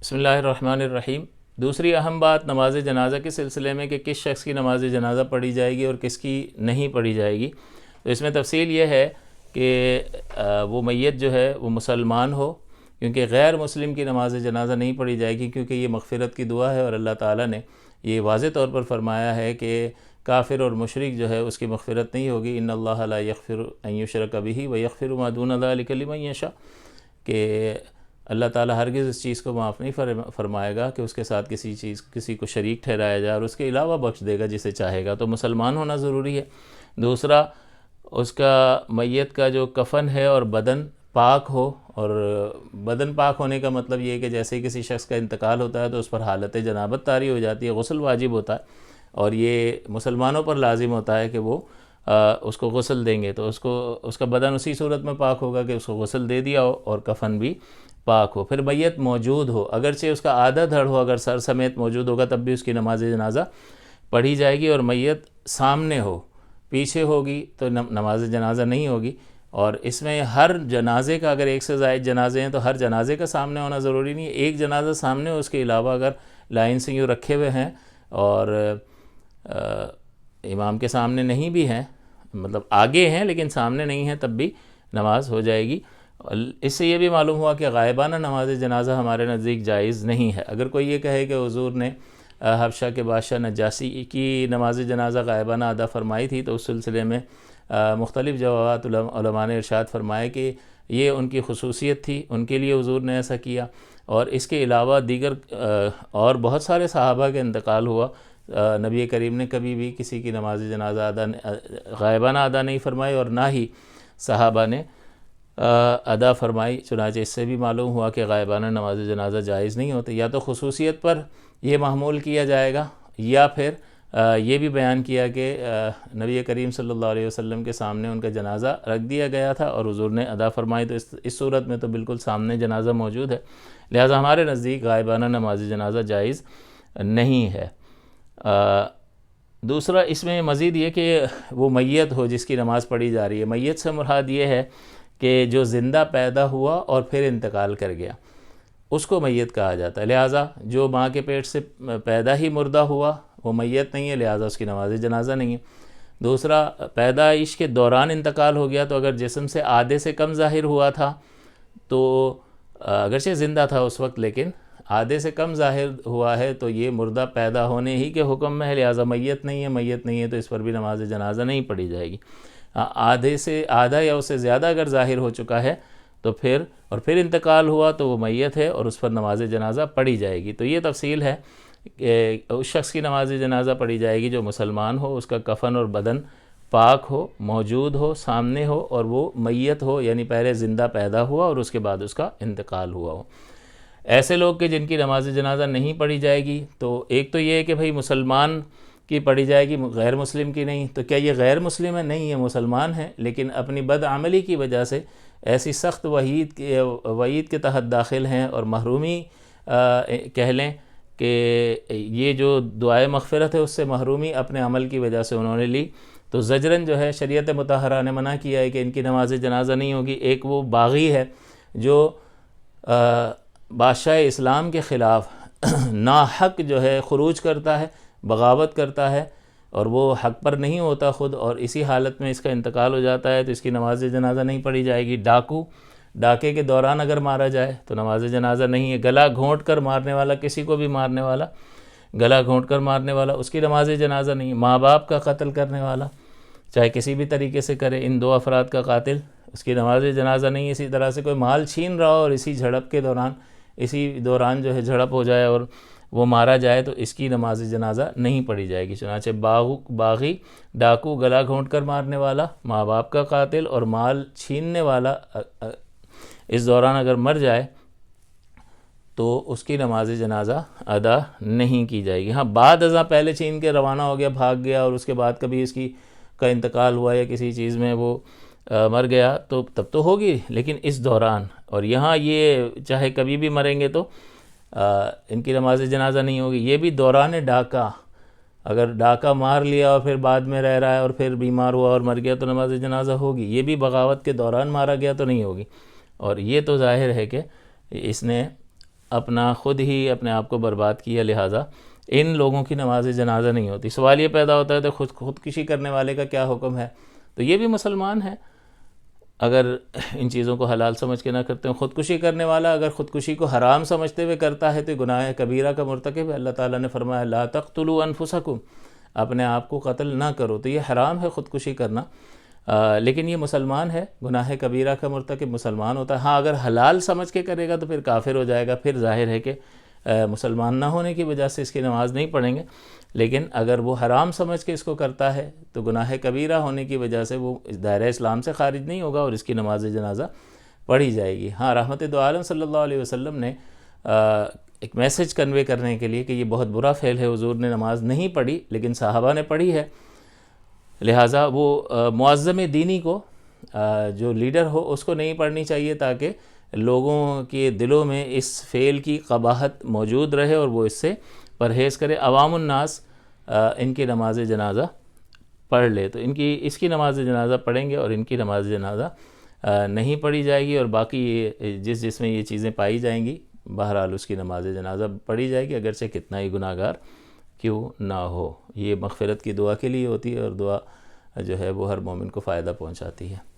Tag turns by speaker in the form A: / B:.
A: بسم اللہ الرحمن الرحیم۔ دوسری اہم بات نماز جنازہ کے سلسلے میں کہ کس شخص کی نماز جنازہ پڑھی جائے گی اور کس کی نہیں پڑھی جائے گی، تو اس میں تفصیل یہ ہے کہ وہ میت جو ہے وہ مسلمان ہو، کیونکہ غیر مسلم کی نماز جنازہ نہیں پڑھی جائے گی، کیونکہ یہ مغفرت کی دعا ہے اور اللہ تعالیٰ نے یہ واضح طور پر فرمایا ہے کہ کافر اور مشرک جو ہے اس کی مغفرت نہیں ہوگی۔ ان اللہ لا یغفر ان یشرک بہ ویغفر ما دون ذلک لمن یشاء، کہ اللہ تعالیٰ ہرگز اس چیز کو معاف نہیں فرمائے گا کہ اس کے ساتھ کسی کو شریک ٹھہرایا جائے، اور اس کے علاوہ بخش دے گا جسے چاہے گا۔ تو مسلمان ہونا ضروری ہے۔ دوسرا، اس کا میت کا جو کفن ہے اور بدن پاک ہو، اور بدن پاک ہونے کا مطلب یہ ہے کہ جیسے ہی کسی شخص کا انتقال ہوتا ہے تو اس پر حالت جنابت طاری ہو جاتی ہے، غسل واجب ہوتا ہے، اور یہ مسلمانوں پر لازم ہوتا ہے کہ وہ اس کو غسل دیں گے، تو اس کا بدن اسی صورت میں پاک ہوگا کہ اس کو غسل دے دیا ہو اور کفن بھی پاک ہو۔ پھر میت موجود ہو، اگرچہ اس کا آدھا دھڑ ہو، اگر سر سمیت موجود ہوگا تب بھی اس کی نماز جنازہ پڑھی جائے گی، اور میت سامنے ہو، پیچھے ہوگی تو نماز جنازہ نہیں ہوگی۔ اور اس میں ہر جنازے کا، اگر ایک سے زائد جنازے ہیں تو ہر جنازے کا سامنے ہونا ضروری نہیں ہے، ایک جنازہ سامنے ہو، اس کے علاوہ اگر لائن سے یوں رکھے ہوئے ہیں اور امام کے سامنے نہیں بھی ہیں، مطلب آگے ہیں لیکن سامنے نہیں ہیں، تب بھی نماز ہو جائے گی۔ اس سے یہ بھی معلوم ہوا کہ غائبانہ نماز جنازہ ہمارے نزدیک جائز نہیں ہے۔ اگر کوئی یہ کہے کہ حضور نے حبشہ کے بادشاہ نجاشی کی نماز جنازہ غائبانہ ادا فرمائی تھی، تو اس سلسلے میں مختلف جوابات علماء نے ارشاد فرمائے کہ یہ ان کی خصوصیت تھی، ان کے لیے حضور نے ایسا کیا، اور اس کے علاوہ دیگر اور بہت سارے صحابہ کے انتقال ہوا، نبی کریم نے کبھی بھی کسی کی نماز جنازہ غائبانہ ادا نہیں فرمائی، اور نہ ہی صحابہ نے ادا فرمائی۔ چنانچہ اس سے بھی معلوم ہوا کہ غائبانہ نماز جنازہ جائز نہیں ہوتی۔ یا تو خصوصیت پر یہ محمول کیا جائے گا، یا پھر یہ بھی بیان کیا کہ نبی کریم صلی اللہ علیہ وسلم کے سامنے ان کا جنازہ رکھ دیا گیا تھا اور حضور نے ادا فرمائی، تو اس صورت میں تو بالکل سامنے جنازہ موجود ہے، لہٰذا ہمارے نزدیک غائبانہ نماز جنازہ جائز نہیں ہے۔ دوسرا، اس میں مزید یہ کہ وہ میت ہو جس کی نماز پڑھی جا رہی ہے، میت سے مراد یہ ہے کہ جو زندہ پیدا ہوا اور پھر انتقال کر گیا، اس کو میت کہا جاتا ہے۔ لہٰذا جو ماں کے پیٹ سے پیدا ہی مردہ ہوا وہ میت نہیں ہے، لہٰذا اس کی نماز جنازہ نہیں ہے۔ دوسرا، پیدائش کے دوران انتقال ہو گیا، تو اگر جسم سے آدھے سے کم ظاہر ہوا تھا تو اگرچہ زندہ تھا اس وقت لیکن آدھے سے کم ظاہر ہوا ہے، تو یہ مردہ پیدا ہونے ہی کے حکم میں ہے، لہٰذا میت نہیں ہے تو اس پر بھی نماز جنازہ نہیں پڑھی جائے گی۔ آدھا یا اس سے زیادہ اگر ظاہر ہو چکا ہے تو پھر انتقال ہوا تو وہ میت ہے اور اس پر نماز جنازہ پڑھی جائے گی۔ تو یہ تفصیل ہے کہ اس شخص کی نماز جنازہ پڑھی جائے گی جو مسلمان ہو، اس کا کفن اور بدن پاک ہو، موجود ہو، سامنے ہو، اور وہ میت ہو، یعنی پہلے زندہ پیدا ہوا اور اس کے بعد اس کا انتقال ہوا ہو۔ ایسے لوگ کہ جن کی نماز جنازہ نہیں پڑھی جائے گی، تو ایک تو یہ ہے کہ بھئی مسلمان کی پڑھی جائے گی، غیر مسلم کی نہیں، تو کیا یہ غیر مسلم ہے؟ نہیں، یہ مسلمان ہے، لیکن اپنی بدعملی کی وجہ سے ایسی سخت وعید کے تحت داخل ہیں، اور محرومی کہہ لیں کہ یہ جو دعائے مغفرت ہے اس سے محرومی اپنے عمل کی وجہ سے انہوں نے لی، تو زجرن جو ہے شریعت مطہرہ نے منع کیا ہے کہ ان کی نماز جنازہ نہیں ہوگی۔ ایک وہ باغی ہے جو بادشاہ اسلام کے خلاف ناحق جو ہے خروج کرتا ہے، بغاوت کرتا ہے، اور وہ حق پر نہیں ہوتا خود، اور اسی حالت میں اس کا انتقال ہو جاتا ہے، تو اس کی نماز جنازہ نہیں پڑھی جائے گی۔ ڈاکے کے دوران اگر مارا جائے تو نماز جنازہ نہیں ہے۔ گلا گھونٹ کر مارنے والا، کسی کو بھی مارنے والا، گلا گھونٹ کر مارنے والا، اس کی نماز جنازہ نہیں ہے۔ ماں باپ کا قتل کرنے والا، چاہے کسی بھی طریقے سے کرے، ان دو افراد کا قاتل، اس کی نماز جنازہ نہیں ہے۔ اسی طرح سے کوئی مال چھین رہا ہو اور اسی دوران جو ہے جھڑپ ہو جائے اور وہ مارا جائے، تو اس کی نماز جنازہ نہیں پڑھی جائے گی۔ چنانچہ باغی، ڈاکو، گلا گھونٹ کر مارنے والا، ماں باپ کا قاتل اور مال چھیننے والا اس دوران اگر مر جائے تو اس کی نماز جنازہ ادا نہیں کی جائے گی۔ ہاں، بعد ازاں پہلے چھین کے روانہ ہو گیا، بھاگ گیا، اور اس کے بعد کبھی اس کا انتقال ہوا یا کسی چیز میں وہ مر گیا، تو تب تو ہوگی، لیکن اس دوران، اور یہاں یہ چاہے کبھی بھی مریں گے تو ان کی نماز جنازہ نہیں ہوگی۔ یہ بھی دوران ڈاکہ، اگر ڈاکہ مار لیا اور پھر بعد میں رہ رہا ہے اور پھر بیمار ہوا اور مر گیا تو نماز جنازہ ہوگی۔ یہ بھی بغاوت کے دوران مارا گیا تو نہیں ہوگی، اور یہ تو ظاہر ہے کہ اس نے اپنا خود ہی اپنے آپ کو برباد کیا، لہٰذا ان لوگوں کی نماز جنازہ نہیں ہوتی۔ سوال یہ پیدا ہوتا ہے تو خودکشی کرنے والے کا کیا حکم ہے؟ تو یہ بھی مسلمان ہے اگر ان چیزوں کو حلال سمجھ کے نہ کرتے ہیں۔ خودکشی کرنے والا اگر خودکشی کو حرام سمجھتے ہوئے کرتا ہے تو گناہ کبیرہ کا مرتکب ہے۔ اللہ تعالیٰ نے فرمایا لا تقتلوا انفسکم، اپنے آپ کو قتل نہ کرو، تو یہ حرام ہے خودکشی کرنا، لیکن یہ مسلمان ہے، گناہ کبیرہ کا مرتکب مسلمان ہوتا ہے۔ ہاں اگر حلال سمجھ کے کرے گا تو پھر کافر ہو جائے گا، پھر ظاہر ہے کہ مسلمان نہ ہونے کی وجہ سے اس کی نماز نہیں پڑھیں گے، لیکن اگر وہ حرام سمجھ کے اس کو کرتا ہے تو گناہ کبیرہ ہونے کی وجہ سے وہ دائرہ اسلام سے خارج نہیں ہوگا اور اس کی نماز جنازہ پڑھی جائے گی۔ ہاں رحمت دو عالم صلی اللہ علیہ وسلم نے ایک میسج کنوے کرنے کے لیے کہ یہ بہت برا فعل ہے، حضور نے نماز نہیں پڑھی لیکن صحابہ نے پڑھی ہے، لہٰذا وہ معظم دینی کو جو لیڈر ہو اس کو نہیں پڑھنی چاہیے تاکہ لوگوں کے دلوں میں اس فعل کی قباحت موجود رہے اور وہ اس سے پرہیز کرے۔ عوام الناس ان کی نماز جنازہ پڑھ لے تو اس کی نماز جنازہ پڑھیں گے اور ان کی نماز جنازہ نہیں پڑھی جائے گی، اور باقی جس میں یہ چیزیں پائی جائیں گی بہرحال اس کی نماز جنازہ پڑھی جائے گی، اگرچہ کتنا ہی گناہ گار کیوں نہ ہو۔ یہ مغفرت کی دعا کے لیے ہوتی ہے اور دعا جو ہے وہ ہر مومن کو فائدہ پہنچاتی ہے۔